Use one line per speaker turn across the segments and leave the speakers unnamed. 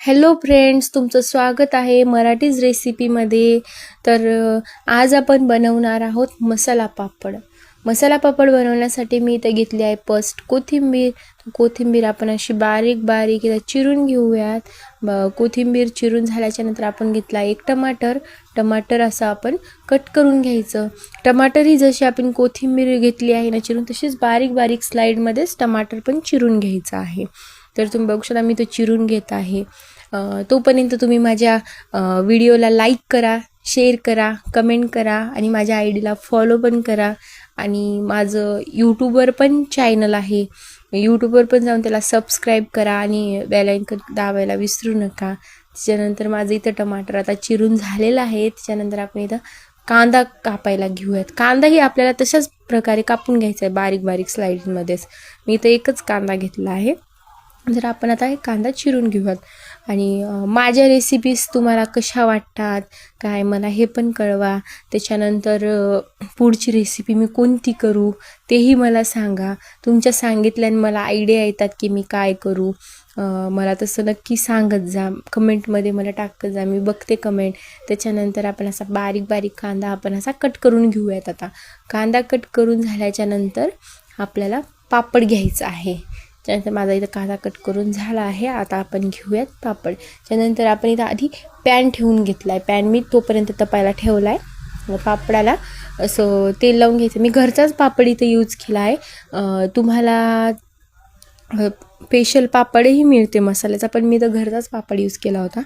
Hello friends, तुमचं स्वागत आहे मराठीज रेसिपीमध्ये. तर आज आपण बनवणार आहोत मसाला पापड. मसाला पापड बनवण्यासाठी मी इथे घेतली आहे फर्स्ट कोथिंबीर. कोथिंबीर आपण अशी बारीक बारीक इथं चिरून घेऊयात. कोथिंबीर चिरून झाल्याच्या नंतर आपण घेतला एक टमाटर असं आपण कट करून घ्यायचं. टमाटर ही जशी आपण कोथिंबीर घेतली आहे ना चिरून, तशीच बारीक बारीक स्लाईडमध्येच टमाटर पण चिरून घ्यायचं आहे. तर तुम्ही बघू शकता मी तो चिरून घेत आहे. तोपर्यंत तुम्ही माझ्या व्हिडिओला लाईक करा, शेअर करा, कमेंट करा आणि माझ्या आय डीला फॉलो पण करा. आणि माझं यूट्यूबवर पण चॅनल आहे, यूट्यूबवर पण जाऊन त्याला सबस्क्राईब करा आणि बेल आयकॉन दाबायला विसरू नका. त्याच्यानंतर माझं इथं टमाटर आता चिरून झालेलं आहे. त्याच्यानंतर आपण इथं कांदा कापायला घेऊयात. कांदाही आपल्याला तशाच प्रकारे कापून घ्यायचा आहे, बारीक बारीक स्लाईडमध्येच. मी इथं एकच कांदा घेतला आहे. तर आपण आता हे कांदा चिरून घेऊयात. आणि माझ्या रेसिपीज तुम्हाला कशा वाटतात काय मला हे पण कळवा. त्याच्यानंतर पुढची रेसिपी मी कोणती करू तेही मला सांगा. तुमच्या सांगितल्याने मला आयडिया येतात की मी काय करू. मला तसं नक्की सांगत जा, कमेंटमध्ये मला टाकत जा, मी बघते कमेंट. त्याच्यानंतर आपण असा बारीक बारीक कांदा आपण असा कट करून घेऊयात. आता कांदा कट करून झाल्याच्या नंतर आपल्याला पापड घ्यायचं आहे. त्यानंतर माझा इथं कांदा कट करून झाला आहे. आता आपण घेऊयात पापड. त्यानंतर आपण इथं आधी पॅन ठेवून घेतला आहे. पॅन मी तोपर्यंत तपायला ठेवला आहे. पापडाला असं तेल लावून घ्यायचं. मी घरचाच पापड इथं यूज केला आहे. तुम्हाला स्पेशल पापडही मिळते मसाल्याचा, पण मी तर घरचाच पापड यूज केला होता.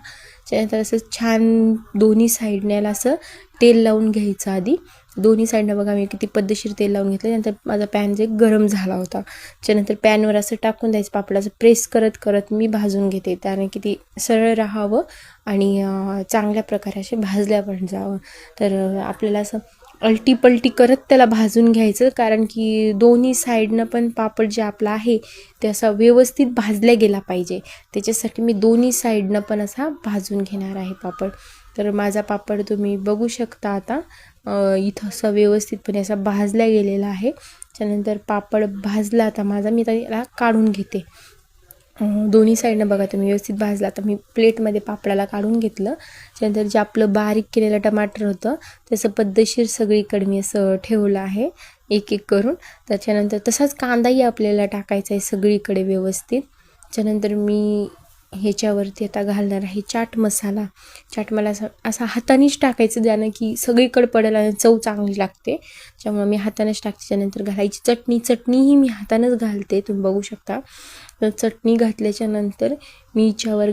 त्यानंतर असं छान दोन्ही साईडने असं तेल लावून घ्यायचं. आधी दोन्ही साईडनं बघा मी किती पद्धतशीर तेल लावून घेतलं. नंतर माझा पॅन जे गरम झाला होता, त्याच्यानंतर पॅनवर असं टाकून द्यायचं. पापडाचं प्रेस करत करत मी भाजून घेते, त्याने किती सरळ राहावं आणि चांगल्या प्रकारे असे भाजल्या पण जावं. तर आपल्याला असं अलटीपलटी करत त्याला भाजून घ्यायचं, कारण की दोन्ही साईडनं पण पापड जे आपला आहे ते असा व्यवस्थित भाजल्या गेला पाहिजे. त्याच्यासाठी मी दोन्ही साईडनं पण असा भाजून घेणार आहे पापड. तर माझा पापड तुम्ही बघू शकता आता इथं असं व्यवस्थितपणे असा भाजला गेलेला आहे. त्यानंतर पापड भाजला आता माझा, मी त्याला काढून घेते. दोन्ही साईडनं बघा तुम्ही व्यवस्थित भाजला. आता मी प्लेटमध्ये पापडाला काढून घेतलं. त्यानंतर जे आपलं बारीक केलेलं टमाटर होतं त्याचं पद्धतशीर सगळीकडे मी असं ठेवलं आहे एक एक करून. त्याच्यानंतर तसाच कांदाही आपल्याला टाकायचा आहे सगळीकडे व्यवस्थित. त्याच्यानंतर मी ह्याच्यावरती आता घालणार आहे चाट मसाला. चाट मसाला असा हातानेच टाकायचं, ज्यानं की सगळीकडे पडेल आणि चव चांगली लागते. त्यामुळे मी हातानेच टाकते. त्यानंतर घालायची चटणीही मी हातानंच घालते, तुम्ही बघू शकता. तर चटणी घातल्याच्या नंतर मी हिच्यावर